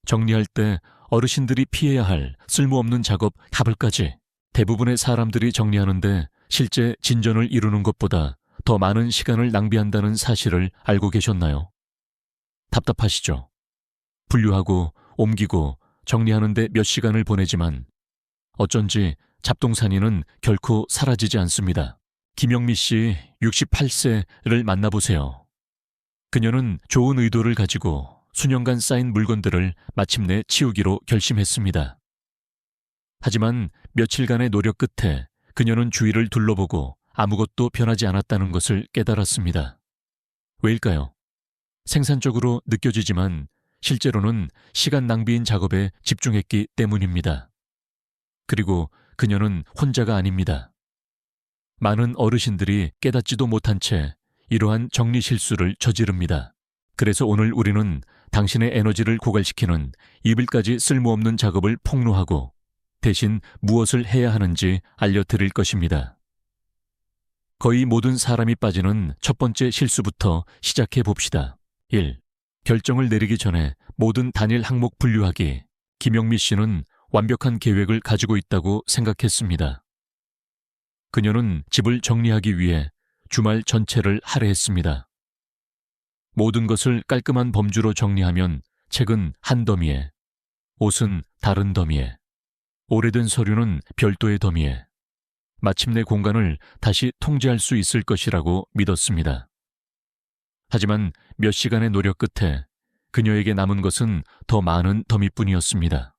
정리할 때 어르신들이 피해야 할 쓸모없는 작업 가불까지 대부분의 사람들이 정리하는데 실제 진전을 이루는 것보다 더 많은 시간을 낭비한다는 사실을 알고 계셨나요? 답답하시죠? 분류하고 옮기고 정리하는데 몇 시간을 보내지만 어쩐지 잡동사니는 결코 사라지지 않습니다. 김영미 씨 68세를 만나보세요. 그녀는 좋은 의도를 가지고 수년간 쌓인 물건들을 마침내 치우기로 결심했습니다. 하지만 며칠간의 노력 끝에 그녀는 주위를 둘러보고 아무것도 변하지 않았다는 것을 깨달았습니다. 왜일까요? 생산적으로 느껴지지만 실제로는 시간 낭비인 작업에 집중했기 때문입니다. 그리고 그녀는 혼자가 아닙니다. 많은 어르신들이 깨닫지도 못한 채 이러한 정리 실수를 저지릅니다. 그래서 오늘 우리는 당신의 에너지를 고갈시키는 이불까지 쓸모없는 작업을 폭로하고 대신 무엇을 해야 하는지 알려드릴 것입니다. 거의 모든 사람이 빠지는 첫 번째 실수부터 시작해 봅시다. 1. 결정을 내리기 전에 모든 단일 항목 분류하기. 김영미 씨는 완벽한 계획을 가지고 있다고 생각했습니다. 그녀는 집을 정리하기 위해 주말 전체를 할애했습니다. 모든 것을 깔끔한 범주로 정리하면 책은 한 더미에, 옷은 다른 더미에, 오래된 서류는 별도의 더미에, 마침내 공간을 다시 통제할 수 있을 것이라고 믿었습니다. 하지만 몇 시간의 노력 끝에 그녀에게 남은 것은 더 많은 더미뿐이었습니다.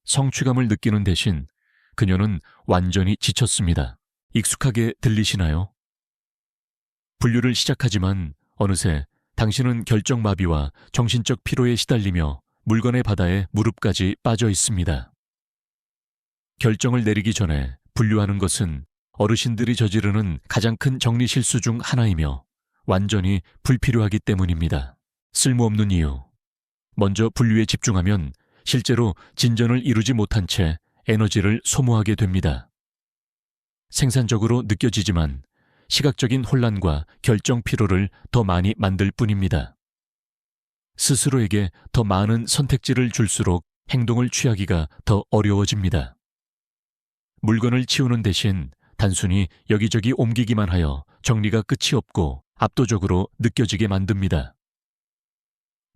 성취감을 느끼는 대신 그녀는 완전히 지쳤습니다. 익숙하게 들리시나요? 분류를 시작하지만 어느새 당신은 결정마비와 정신적 피로에 시달리며 물건의 바다에 무릎까지 빠져 있습니다. 결정을 내리기 전에 분류하는 것은 어르신들이 저지르는 가장 큰 정리 실수 중 하나이며 완전히 불필요하기 때문입니다. 쓸모없는 이유. 먼저 분류에 집중하면 실제로 진전을 이루지 못한 채 에너지를 소모하게 됩니다. 생산적으로 느껴지지만 시각적인 혼란과 결정 피로를 더 많이 만들 뿐입니다. 스스로에게 더 많은 선택지를 줄수록 행동을 취하기가 더 어려워집니다. 물건을 치우는 대신 단순히 여기저기 옮기기만 하여 정리가 끝이 없고 압도적으로 느껴지게 만듭니다.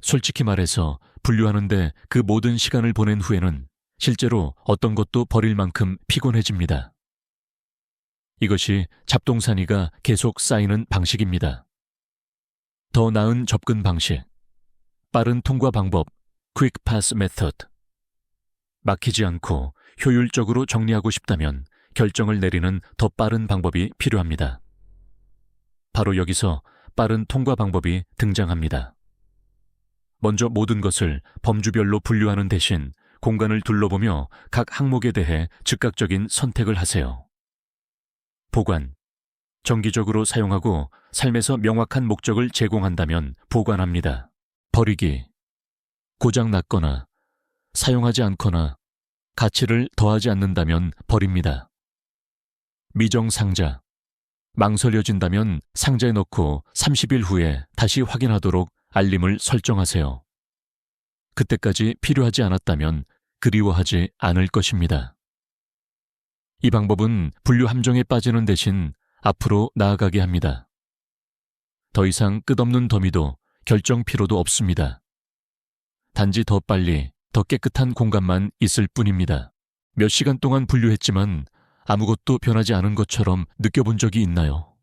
솔직히 말해서 분류하는데 그 모든 시간을 보낸 후에는 실제로 어떤 것도 버릴 만큼 피곤해집니다. 이것이 잡동사니가 계속 쌓이는 방식입니다. 더 나은 접근 방식. 빠른 통과 방법, Quick Pass Method. 막히지 않고 효율적으로 정리하고 싶다면 결정을 내리는 더 빠른 방법이 필요합니다. 바로 여기서 빠른 통과 방법이 등장합니다. 먼저 모든 것을 범주별로 분류하는 대신 공간을 둘러보며 각 항목에 대해 즉각적인 선택을 하세요. 보관. 정기적으로 사용하고 삶에서 명확한 목적을 제공한다면 보관합니다. 버리기. 고장 났거나 사용하지 않거나 가치를 더하지 않는다면 버립니다. 미정상자. 망설여진다면 상자에 넣고 30일 후에 다시 확인하도록 알림을 설정하세요. 그때까지 필요하지 않았다면 그리워하지 않을 것입니다. 이 방법은 분류 함정에 빠지는 대신 앞으로 나아가게 합니다. 더 이상 끝없는 더미도 결정 피로도 없습니다. 단지 더 빨리, 더 깨끗한 공간만 있을 뿐입니다. 몇 시간 동안 분류했지만 아무것도 변하지 않은 것처럼 느껴본 적이 있나요?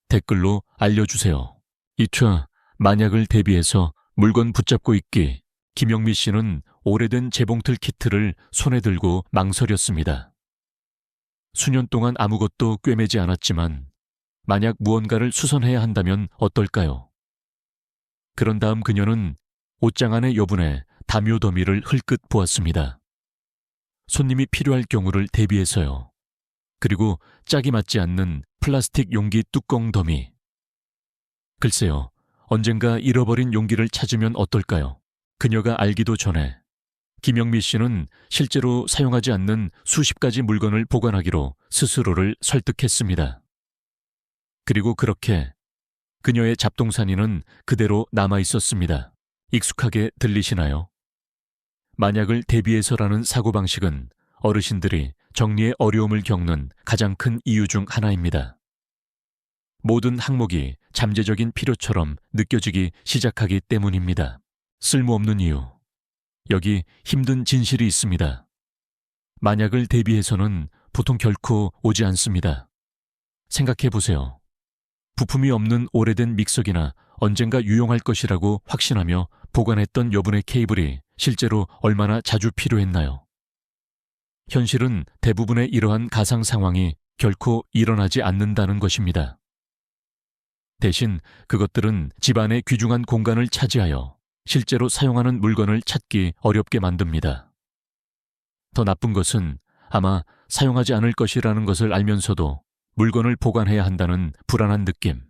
댓글로 알려주세요. 2차 만약을 대비해서 물건 붙잡고 있기. 김영미 씨는 오래된 재봉틀 키트를 손에 들고 망설였습니다. 수년 동안 아무것도 꿰매지 않았지만 만약 무언가를 수선해야 한다면 어떨까요? 그런 다음 그녀는 옷장 안의 여분에 담요 더미를 흘끗 보았습니다. 손님이 필요할 경우를 대비해서요. 그리고 짝이 맞지 않는 플라스틱 용기 뚜껑 더미. 글쎄요, 언젠가 잃어버린 용기를 찾으면 어떨까요? 그녀가 알기도 전에 김영미 씨는 실제로 사용하지 않는 수십 가지 물건을 보관하기로 스스로를 설득했습니다. 그리고 그렇게 그녀의 잡동사니는 그대로 남아 있었습니다. 익숙하게 들리시나요? 만약을 대비해서라는 사고방식은 어르신들이 정리에 어려움을 겪는 가장 큰 이유 중 하나입니다. 모든 항목이 잠재적인 필요처럼 느껴지기 시작하기 때문입니다. 쓸모없는 이유. 여기 힘든 진실이 있습니다. 만약을 대비해서는 보통 결코 오지 않습니다. 생각해 보세요. 부품이 없는 오래된 믹서기나 언젠가 유용할 것이라고 확신하며 보관했던 여분의 케이블이 실제로 얼마나 자주 필요했나요? 현실은 대부분의 이러한 가상 상황이 결코 일어나지 않는다는 것입니다. 대신 그것들은 집안의 귀중한 공간을 차지하여 실제로 사용하는 물건을 찾기 어렵게 만듭니다. 더 나쁜 것은 아마 사용하지 않을 것이라는 것을 알면서도 물건을 보관해야 한다는 불안한 느낌,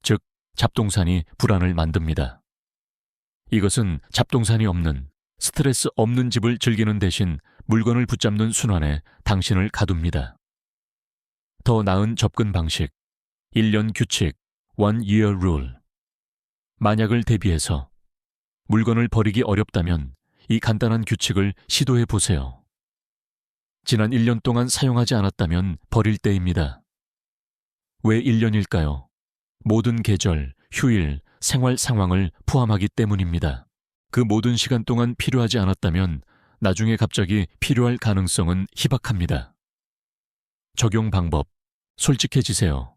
즉 잡동사니 불안을 만듭니다. 이것은 잡동사니 없는, 스트레스 없는 집을 즐기는 대신 물건을 붙잡는 순환에 당신을 가둡니다. 더 나은 접근 방식, 1년 규칙, One Year Rule. 만약을 대비해서 물건을 버리기 어렵다면 이 간단한 규칙을 시도해 보세요. 지난 1년 동안 사용하지 않았다면 버릴 때입니다. 왜 1년일까요? 모든 계절, 휴일, 생활 상황을 포함하기 때문입니다. 그 모든 시간 동안 필요하지 않았다면 나중에 갑자기 필요할 가능성은 희박합니다. 적용 방법, 솔직해지세요.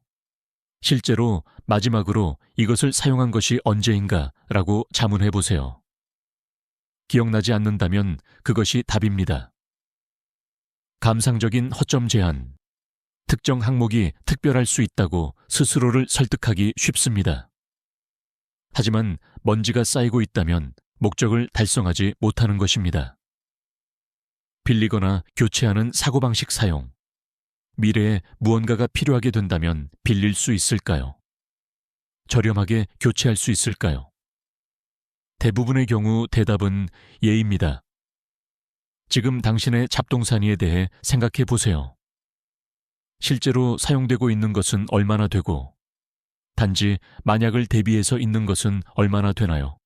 실제로 마지막으로 이것을 사용한 것이 언제인가 라고 자문해 보세요. 기억나지 않는다면 그것이 답입니다. 감상적인 허점 제한. 특정 항목이 특별할 수 있다고 스스로를 설득하기 쉽습니다. 하지만 먼지가 쌓이고 있다면 목적을 달성하지 못하는 것입니다. 빌리거나 교체하는 사고방식 사용. 미래에 무언가가 필요하게 된다면 빌릴 수 있을까요? 저렴하게 교체할 수 있을까요? 대부분의 경우 대답은 예입니다. 지금 당신의 잡동사니에 대해 생각해 보세요. 실제로 사용되고 있는 것은 얼마나 되고, 단지 만약을 대비해서 있는 것은 얼마나 되나요?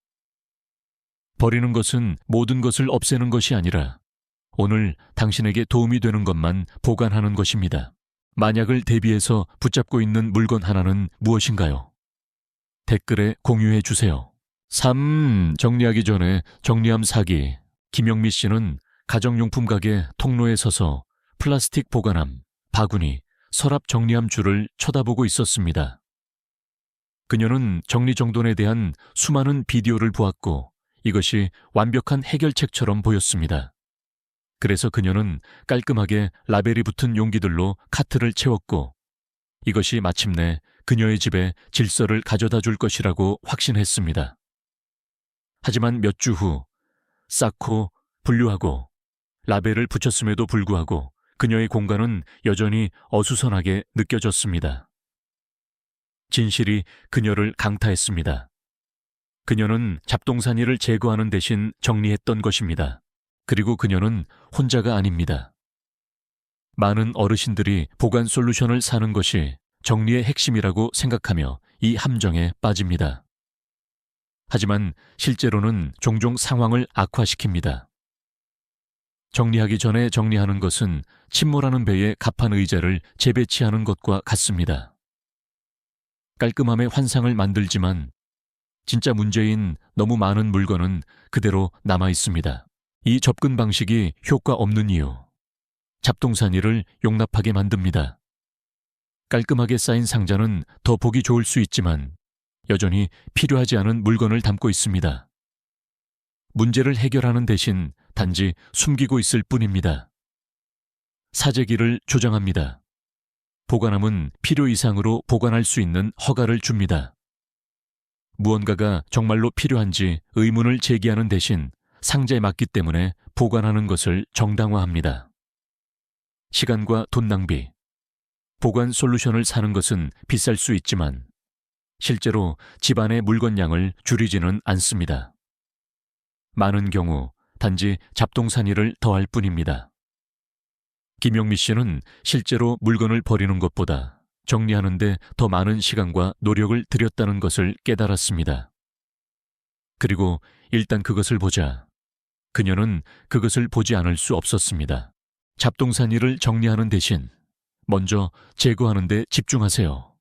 버리는 것은 모든 것을 없애는 것이 아니라 오늘 당신에게 도움이 되는 것만 보관하는 것입니다. 만약을 대비해서 붙잡고 있는 물건 하나는 무엇인가요? 댓글에 공유해 주세요. 3. 정리하기 전에 정리함 사기. 김영미 씨는 가정용품 가게 통로에 서서 플라스틱 보관함, 바구니, 서랍 정리함 줄을 쳐다보고 있었습니다. 그녀는 정리정돈에 대한 수많은 비디오를 보았고 이것이 완벽한 해결책처럼 보였습니다. 그래서 그녀는 깔끔하게 라벨이 붙은 용기들로 카트를 채웠고 이것이 마침내 그녀의 집에 질서를 가져다 줄 것이라고 확신했습니다. 하지만 몇 주 후 쌓고 분류하고 라벨을 붙였음에도 불구하고 그녀의 공간은 여전히 어수선하게 느껴졌습니다. 진실이 그녀를 강타했습니다. 그녀는 잡동사니를 제거하는 대신 정리했던 것입니다. 그리고 그녀는 혼자가 아닙니다. 많은 어르신들이 보관 솔루션을 사는 것이 정리의 핵심이라고 생각하며 이 함정에 빠집니다. 하지만 실제로는 종종 상황을 악화시킵니다. 정리하기 전에 정리하는 것은 침몰하는 배에 갑판 의자를 재배치하는 것과 같습니다. 깔끔함의 환상을 만들지만 진짜 문제인 너무 많은 물건은 그대로 남아 있습니다. 이 접근 방식이 효과 없는 이유. 잡동사니를 용납하게 만듭니다. 깔끔하게 쌓인 상자는 더 보기 좋을 수 있지만 여전히 필요하지 않은 물건을 담고 있습니다. 문제를 해결하는 대신 단지 숨기고 있을 뿐입니다. 사재기를 조장합니다. 보관함은 필요 이상으로 보관할 수 있는 허가를 줍니다. 무언가가 정말로 필요한지 의문을 제기하는 대신 상자에 맞기 때문에 보관하는 것을 정당화합니다. 시간과 돈 낭비. 보관 솔루션을 사는 것은 비쌀 수 있지만 실제로 집안의 물건량을 줄이지는 않습니다. 많은 경우 단지 잡동사니를 더할 뿐입니다. 김영미 씨는 실제로 물건을 버리는 것보다 정리하는 데 더 많은 시간과 노력을 들였다는 것을 깨달았습니다. 그리고 일단 그것을 보자. 그녀는 그것을 보지 않을 수 없었습니다. 잡동사니 일을 정리하는 대신 먼저 제거하는 데 집중하세요.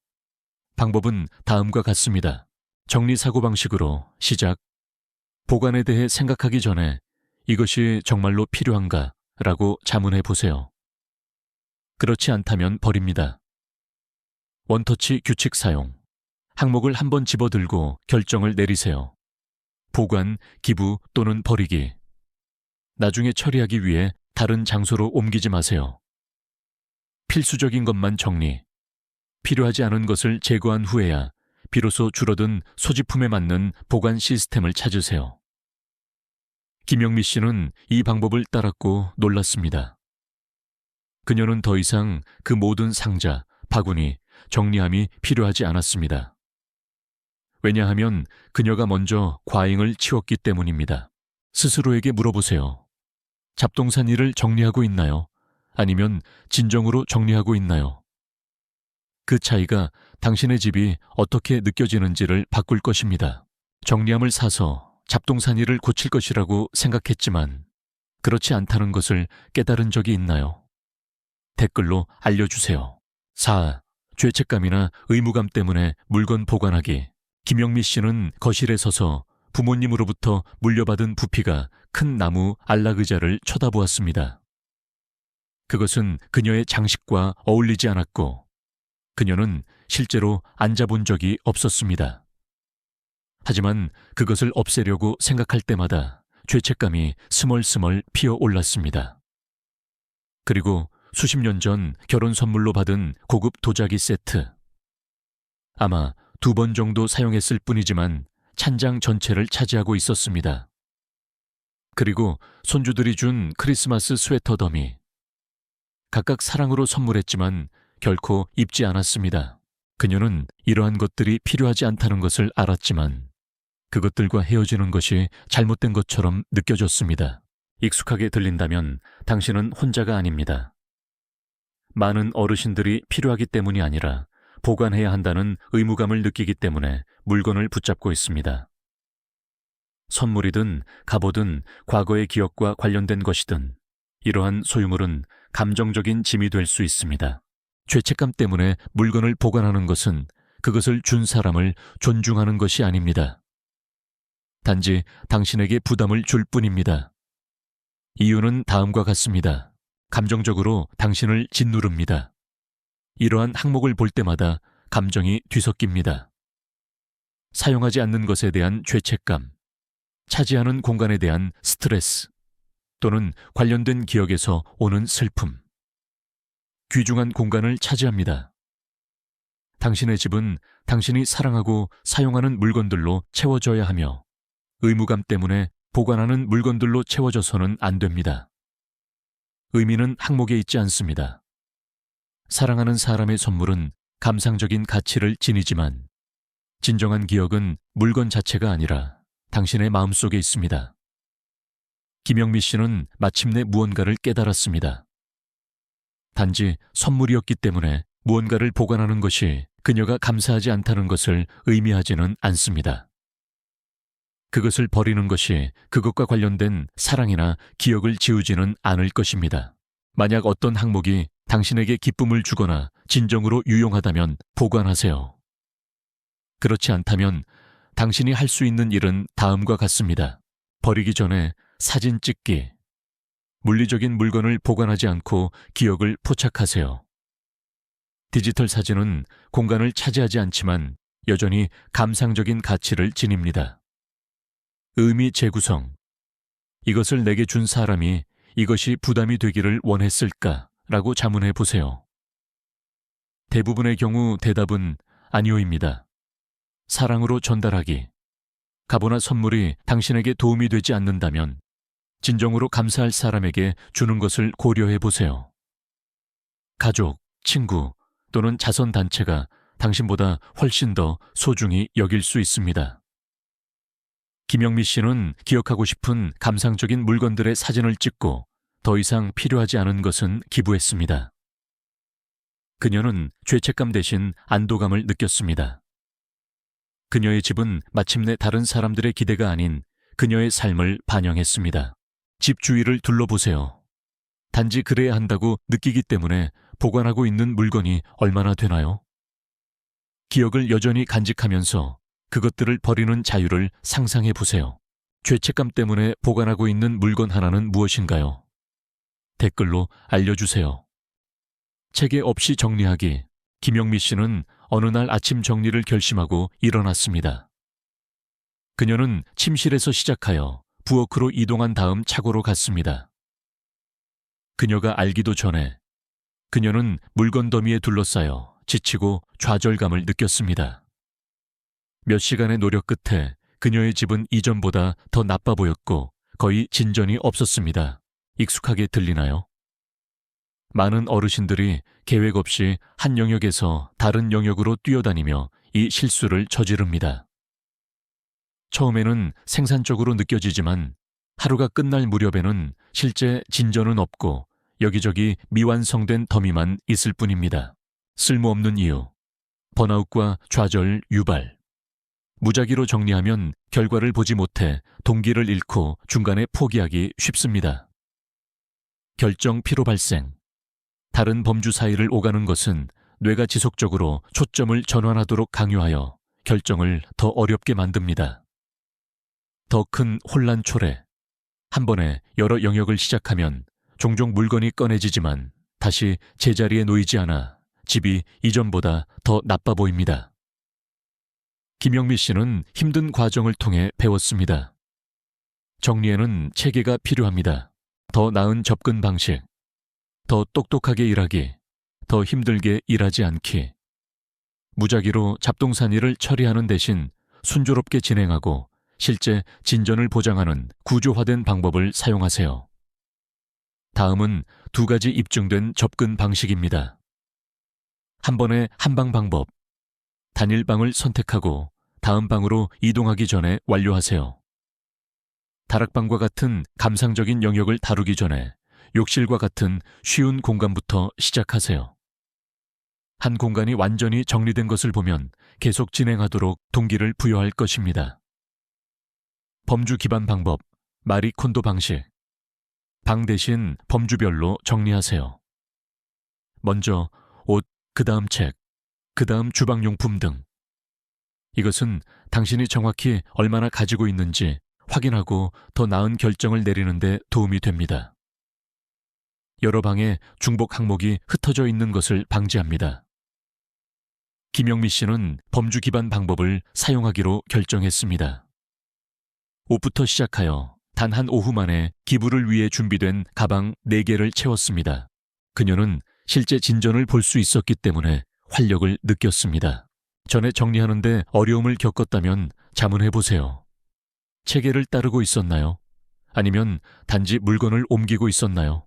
방법은 다음과 같습니다. 정리 사고방식으로 시작. 보관에 대해 생각하기 전에 이것이 정말로 필요한가? 라고 자문해 보세요. 그렇지 않다면 버립니다. 원터치 규칙 사용. 항목을 한번 집어들고 결정을 내리세요. 보관, 기부 또는 버리기. 나중에 처리하기 위해 다른 장소로 옮기지 마세요. 필수적인 것만 정리. 필요하지 않은 것을 제거한 후에야 비로소 줄어든 소지품에 맞는 보관 시스템을 찾으세요. 김영미 씨는 이 방법을 따랐고 놀랐습니다. 그녀는 더 이상 그 모든 상자, 바구니, 정리함이 필요하지 않았습니다. 왜냐하면 그녀가 먼저 과잉을 치웠기 때문입니다. 스스로에게 물어보세요. 잡동사니를 정리하고 있나요? 아니면 진정으로 정리하고 있나요? 그 차이가 당신의 집이 어떻게 느껴지는지를 바꿀 것입니다. 정리함을 사서 잡동사니를 고칠 것이라고 생각했지만 그렇지 않다는 것을 깨달은 적이 있나요? 댓글로 알려주세요. 4. 죄책감이나 의무감 때문에 물건 보관하기. 김영미 씨는 거실에 서서 부모님으로부터 물려받은 부피가 큰 나무 안락의자를 쳐다보았습니다. 그것은 그녀의 장식과 어울리지 않았고 그녀는 실제로 앉아본 적이 없었습니다. 하지만 그것을 없애려고 생각할 때마다 죄책감이 스멀스멀 피어올랐습니다. 그리고 수십 년 전 결혼 선물로 받은 고급 도자기 세트. 아마 2번 정도 사용했을 뿐이지만 찬장 전체를 차지하고 있었습니다. 그리고 손주들이 준 크리스마스 스웨터 더미. 각각 사랑으로 선물했지만 결코 입지 않았습니다. 그녀는 이러한 것들이 필요하지 않다는 것을 알았지만 그것들과 헤어지는 것이 잘못된 것처럼 느껴졌습니다. 익숙하게 들린다면 당신은 혼자가 아닙니다. 많은 어르신들이 필요하기 때문이 아니라 보관해야 한다는 의무감을 느끼기 때문에 물건을 붙잡고 있습니다. 선물이든 갑오든 과거의 기억과 관련된 것이든 이러한 소유물은 감정적인 짐이 될 수 있습니다. 죄책감 때문에 물건을 보관하는 것은 그것을 준 사람을 존중하는 것이 아닙니다. 단지 당신에게 부담을 줄 뿐입니다. 이유는 다음과 같습니다. 감정적으로 당신을 짓누릅니다. 이러한 항목을 볼 때마다 감정이 뒤섞입니다. 사용하지 않는 것에 대한 죄책감, 차지하는 공간에 대한 스트레스, 또는 관련된 기억에서 오는 슬픔. 귀중한 공간을 차지합니다. 당신의 집은 당신이 사랑하고 사용하는 물건들로 채워져야 하며 의무감 때문에 보관하는 물건들로 채워져서는 안 됩니다. 의미는 항목에 있지 않습니다. 사랑하는 사람의 선물은 감상적인 가치를 지니지만 진정한 기억은 물건 자체가 아니라 당신의 마음속에 있습니다. 김영미 씨는 마침내 무언가를 깨달았습니다. 단지 선물이었기 때문에 무언가를 보관하는 것이 그녀가 감사하지 않다는 것을 의미하지는 않습니다. 그것을 버리는 것이 그것과 관련된 사랑이나 기억을 지우지는 않을 것입니다. 만약 어떤 항목이 당신에게 기쁨을 주거나 진정으로 유용하다면 보관하세요. 그렇지 않다면 당신이 할 수 있는 일은 다음과 같습니다. 버리기 전에 사진 찍기. 물리적인 물건을 보관하지 않고 기억을 포착하세요. 디지털 사진은 공간을 차지하지 않지만 여전히 감상적인 가치를 지닙니다. 의미 재구성. 이것을 내게 준 사람이 이것이 부담이 되기를 원했을까라고 자문해 보세요. 대부분의 경우 대답은 아니오입니다. 사랑으로 전달하기. 가보나 선물이 당신에게 도움이 되지 않는다면 진정으로 감사할 사람에게 주는 것을 고려해 보세요. 가족, 친구 또는 자선단체가 당신보다 훨씬 더 소중히 여길 수 있습니다. 김영미 씨는 기억하고 싶은 감상적인 물건들의 사진을 찍고 더 이상 필요하지 않은 것은 기부했습니다. 그녀는 죄책감 대신 안도감을 느꼈습니다. 그녀의 집은 마침내 다른 사람들의 기대가 아닌 그녀의 삶을 반영했습니다. 집 주위를 둘러보세요. 단지 그래야 한다고 느끼기 때문에 보관하고 있는 물건이 얼마나 되나요? 기억을 여전히 간직하면서 그것들을 버리는 자유를 상상해 보세요. 죄책감 때문에 보관하고 있는 물건 하나는 무엇인가요? 댓글로 알려주세요. 체계 없이 정리하기. 김영미 씨는 어느 날 아침 정리를 결심하고 일어났습니다. 그녀는 침실에서 시작하여 부엌으로 이동한 다음 차고로 갔습니다. 그녀가 알기도 전에 그녀는 물건 더미에 둘러싸여 지치고 좌절감을 느꼈습니다. 몇 시간의 노력 끝에 그녀의 집은 이전보다 더 나빠 보였고 거의 진전이 없었습니다. 익숙하게 들리나요? 많은 어르신들이 계획 없이 한 영역에서 다른 영역으로 뛰어다니며 이 실수를 저지릅니다. 처음에는 생산적으로 느껴지지만 하루가 끝날 무렵에는 실제 진전은 없고 여기저기 미완성된 더미만 있을 뿐입니다. 쓸모없는 이유, 번아웃과 좌절 유발. 무작위로 정리하면 결과를 보지 못해 동기를 잃고 중간에 포기하기 쉽습니다. 결정 피로 발생. 다른 범주 사이를 오가는 것은 뇌가 지속적으로 초점을 전환하도록 강요하여 결정을 더 어렵게 만듭니다. 더 큰 혼란 초래. 한 번에 여러 영역을 시작하면 종종 물건이 꺼내지지만 다시 제자리에 놓이지 않아 집이 이전보다 더 나빠 보입니다. 김영미 씨는 힘든 과정을 통해 배웠습니다. 정리에는 체계가 필요합니다. 더 나은 접근 방식, 더 똑똑하게 일하기, 더 힘들게 일하지 않기. 무작위로 잡동사니 일을 처리하는 대신 순조롭게 진행하고 실제 진전을 보장하는 구조화된 방법을 사용하세요. 다음은 2가지 입증된 접근 방식입니다. 한 번에 한방 방법. 단일 방을 선택하고 다음 방으로 이동하기 전에 완료하세요. 다락방과 같은 감상적인 영역을 다루기 전에 욕실과 같은 쉬운 공간부터 시작하세요. 한 공간이 완전히 정리된 것을 보면 계속 진행하도록 동기를 부여할 것입니다. 범주 기반 방법, 마리 콘도 방식. 방 대신 범주별로 정리하세요. 먼저 옷, 그 다음 책, 그 다음 주방용품 등. 이것은 당신이 정확히 얼마나 가지고 있는지 확인하고 더 나은 결정을 내리는 데 도움이 됩니다. 여러 방에 중복 항목이 흩어져 있는 것을 방지합니다. 김영미 씨는 범주 기반 방법을 사용하기로 결정했습니다. 옷부터 시작하여 단 한 오후 만에 기부를 위해 준비된 가방 4개를 채웠습니다. 그녀는 실제 진전을 볼 수 있었기 때문에 활력을 느꼈습니다. 전에 정리하는데 어려움을 겪었다면 자문해보세요. 체계를 따르고 있었나요? 아니면 단지 물건을 옮기고 있었나요?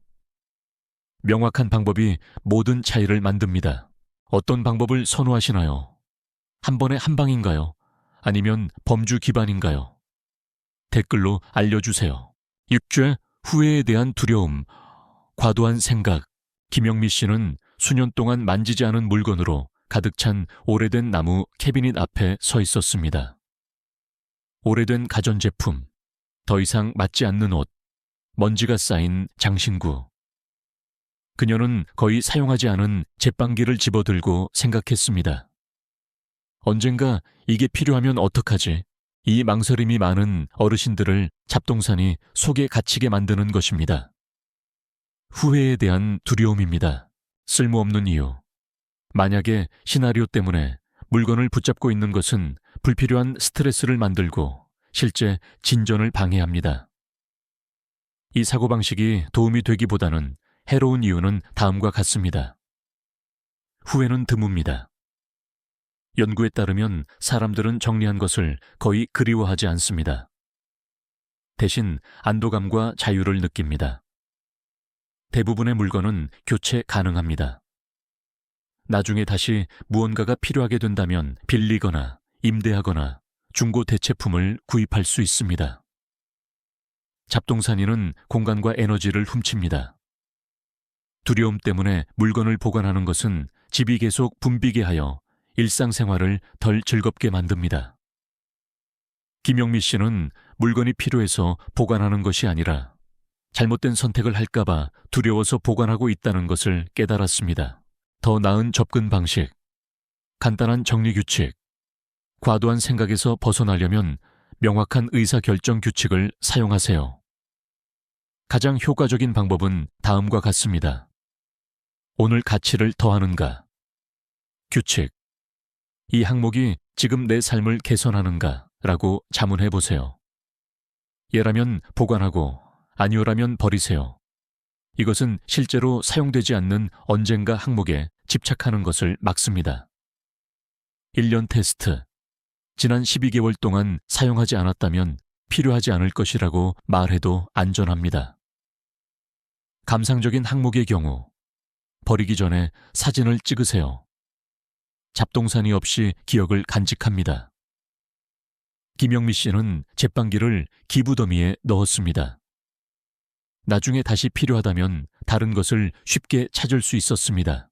명확한 방법이 모든 차이를 만듭니다. 어떤 방법을 선호하시나요? 한 번에 한 방인가요? 아니면 범주 기반인가요? 댓글로 알려주세요. 6죄 후회에 대한 두려움, 과도한 생각. 김영미 씨는 수년 동안 만지지 않은 물건으로 가득 찬 오래된 나무 캐비닛 앞에 서 있었습니다. 오래된 가전제품, 더 이상 맞지 않는 옷, 먼지가 쌓인 장신구. 그녀는 거의 사용하지 않은 제빵기를 집어들고 생각했습니다. 언젠가 이게 필요하면 어떡하지? 이 망설임이 많은 어르신들을 잡동사니 속에 갇히게 만드는 것입니다. 후회에 대한 두려움입니다. 쓸모없는 이유. 만약에 시나리오 때문에 물건을 붙잡고 있는 것은 불필요한 스트레스를 만들고 실제 진전을 방해합니다. 이 사고방식이 도움이 되기보다는 해로운 이유는 다음과 같습니다. 후회는 드뭅니다. 연구에 따르면 사람들은 정리한 것을 거의 그리워하지 않습니다. 대신 안도감과 자유를 느낍니다. 대부분의 물건은 교체 가능합니다. 나중에 다시 무언가가 필요하게 된다면 빌리거나 임대하거나 중고 대체품을 구입할 수 있습니다. 잡동사니는 공간과 에너지를 훔칩니다. 두려움 때문에 물건을 보관하는 것은 집이 계속 붐비게 하여 일상생활을 덜 즐겁게 만듭니다. 김영미 씨는 물건이 필요해서 보관하는 것이 아니라 잘못된 선택을 할까봐 두려워서 보관하고 있다는 것을 깨달았습니다. 더 나은 접근 방식, 간단한 정리 규칙, 과도한 생각에서 벗어나려면 명확한 의사결정 규칙을 사용하세요. 가장 효과적인 방법은 다음과 같습니다. 오늘 가치를 더하는가? 규칙. 이 항목이 지금 내 삶을 개선하는가? 라고 자문해 보세요. 예라면 보관하고, 아니오라면 버리세요. 이것은 실제로 사용되지 않는 언젠가 항목에 집착하는 것을 막습니다. 1년 테스트. 지난 12개월 동안 사용하지 않았다면 필요하지 않을 것이라고 말해도 안전합니다. 감상적인 항목의 경우, 버리기 전에 사진을 찍으세요. 잡동사니 없이 기억을 간직합니다. 김영미 씨는 제빵기를 기부더미에 넣었습니다. 나중에 다시 필요하다면 다른 것을 쉽게 찾을 수 있었습니다.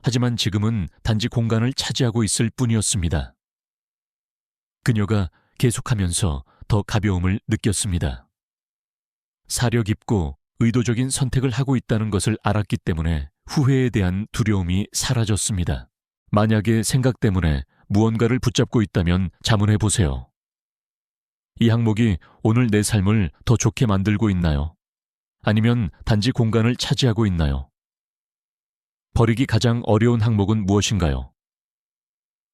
하지만 지금은 단지 공간을 차지하고 있을 뿐이었습니다. 그녀가 계속하면서 더 가벼움을 느꼈습니다. 사려 깊고 의도적인 선택을 하고 있다는 것을 알았기 때문에 후회에 대한 두려움이 사라졌습니다. 만약에 생각 때문에 무언가를 붙잡고 있다면 자문해 보세요. 이 항목이 오늘 내 삶을 더 좋게 만들고 있나요? 아니면 단지 공간을 차지하고 있나요? 버리기 가장 어려운 항목은 무엇인가요?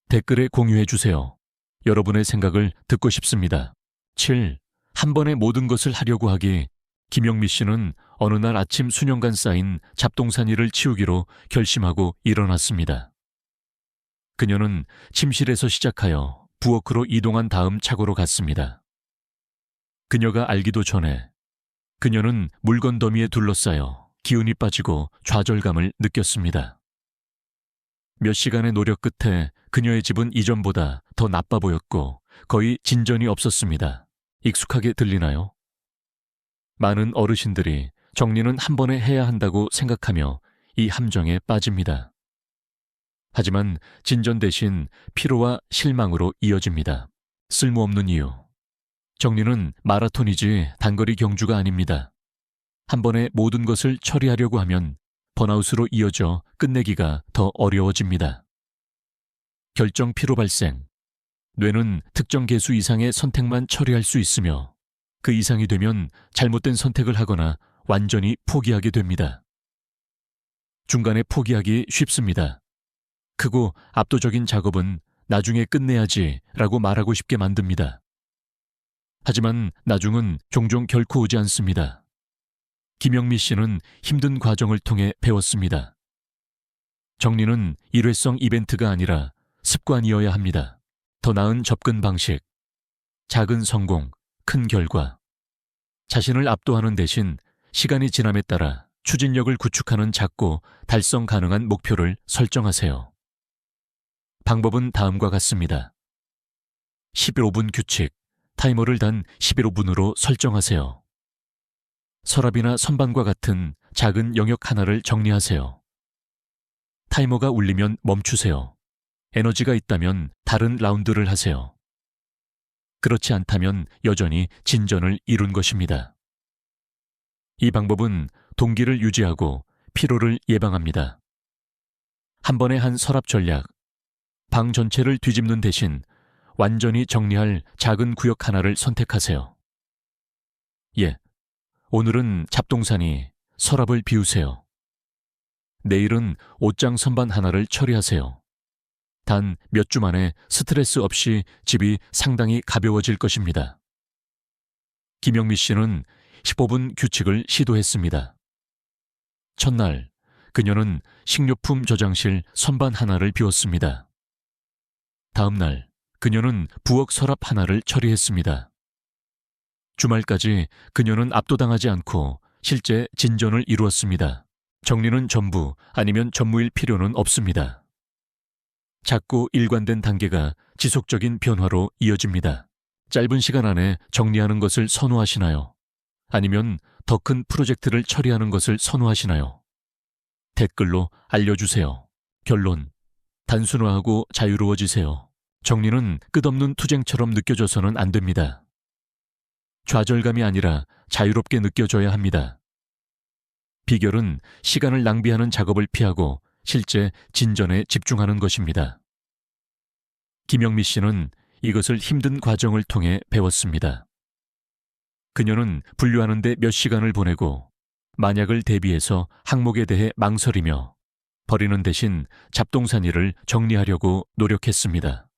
댓글에 공유해 주세요. 여러분의 생각을 듣고 싶습니다. 7. 한 번에 모든 것을 하려고 하기. 김영미 씨는 어느 날 아침 수년간 쌓인 잡동사니를 치우기로 결심하고 일어났습니다. 그녀는 침실에서 시작하여 부엌으로 이동한 다음 차고로 갔습니다. 그녀가 알기도 전에 그녀는 물건 더미에 둘러싸여 기운이 빠지고 좌절감을 느꼈습니다. 몇 시간의 노력 끝에 그녀의 집은 이전보다 더 나빠 보였고 거의 진전이 없었습니다. 익숙하게 들리나요? 많은 어르신들이 정리는 한 번에 해야 한다고 생각하며 이 함정에 빠집니다. 하지만 진전 대신 피로와 실망으로 이어집니다. 쓸모없는 이유. 정리는 마라톤이지 단거리 경주가 아닙니다. 한 번에 모든 것을 처리하려고 하면 번아웃으로 이어져 끝내기가 더 어려워집니다. 결정 피로 발생. 뇌는 특정 개수 이상의 선택만 처리할 수 있으며 그 이상이 되면 잘못된 선택을 하거나 완전히 포기하게 됩니다. 중간에 포기하기 쉽습니다. 크고 압도적인 작업은 나중에 끝내야지 라고 말하고 싶게 만듭니다. 하지만 나중은 종종 결코 오지 않습니다. 김영미 씨는 힘든 과정을 통해 배웠습니다. 정리는 일회성 이벤트가 아니라 습관이어야 합니다. 더 나은 접근 방식, 작은 성공, 큰 결과. 자신을 압도하는 대신 시간이 지남에 따라 추진력을 구축하는 작고 달성 가능한 목표를 설정하세요. 방법은 다음과 같습니다. 11분 규칙, 타이머를 단 11분으로 설정하세요. 서랍이나 선반과 같은 작은 영역 하나를 정리하세요. 타이머가 울리면 멈추세요. 에너지가 있다면 다른 라운드를 하세요. 그렇지 않다면 여전히 진전을 이룬 것입니다. 이 방법은 동기를 유지하고 피로를 예방합니다. 한 번에 한 서랍 전략, 방 전체를 뒤집는 대신 완전히 정리할 작은 구역 하나를 선택하세요. 예, 오늘은 잡동사니, 서랍을 비우세요. 내일은 옷장 선반 하나를 처리하세요. 단 몇 주 만에 스트레스 없이 집이 상당히 가벼워질 것입니다. 김영미 씨는 15분 규칙을 시도했습니다. 첫날, 그녀는 식료품 저장실 선반 하나를 비웠습니다. 다음 날, 그녀는 부엌 서랍 하나를 처리했습니다. 주말까지 그녀는 압도당하지 않고 실제 진전을 이루었습니다. 정리는 전부 아니면 전무일 필요는 없습니다. 작고 일관된 단계가 지속적인 변화로 이어집니다. 짧은 시간 안에 정리하는 것을 선호하시나요? 아니면 더 큰 프로젝트를 처리하는 것을 선호하시나요? 댓글로 알려주세요. 결론. 단순화하고 자유로워지세요. 정리는 끝없는 투쟁처럼 느껴져서는 안 됩니다. 좌절감이 아니라 자유롭게 느껴져야 합니다. 비결은 시간을 낭비하는 작업을 피하고 실제 진전에 집중하는 것입니다. 김영미 씨는 이것을 힘든 과정을 통해 배웠습니다. 그녀는 분류하는 데 몇 시간을 보내고 만약을 대비해서 항목에 대해 망설이며 버리는 대신 잡동사니를 정리하려고 노력했습니다.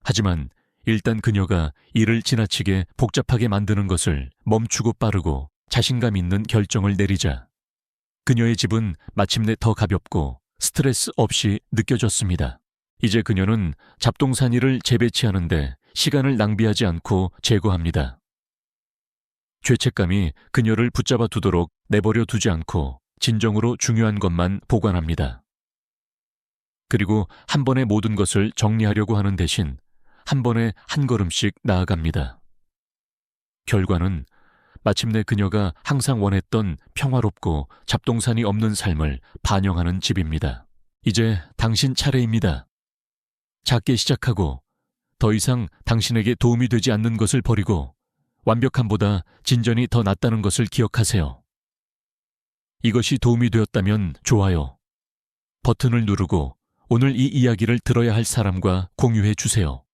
하지만 일단 그녀가 일을 지나치게 복잡하게 만드는 것을 멈추고 빠르고 자신감 있는 결정을 내리자 그녀의 집은 마침내 더 가볍고 스트레스 없이 느껴졌습니다. 이제 그녀는 잡동사니를 재배치하는데 시간을 낭비하지 않고 제거합니다. 죄책감이 그녀를 붙잡아 두도록 내버려 두지 않고 진정으로 중요한 것만 보관합니다. 그리고 한 번에 모든 것을 정리하려고 하는 대신 한 번에 한 걸음씩 나아갑니다. 결과는 마침내 그녀가 항상 원했던 평화롭고 잡동사니 없는 삶을 반영하는 집입니다. 이제 당신 차례입니다. 작게 시작하고 더 이상 당신에게 도움이 되지 않는 것을 버리고 완벽함보다 진전이 더 낫다는 것을 기억하세요. 이것이 도움이 되었다면 좋아요 버튼을 누르고 오늘 이 이야기를 들어야 할 사람과 공유해 주세요.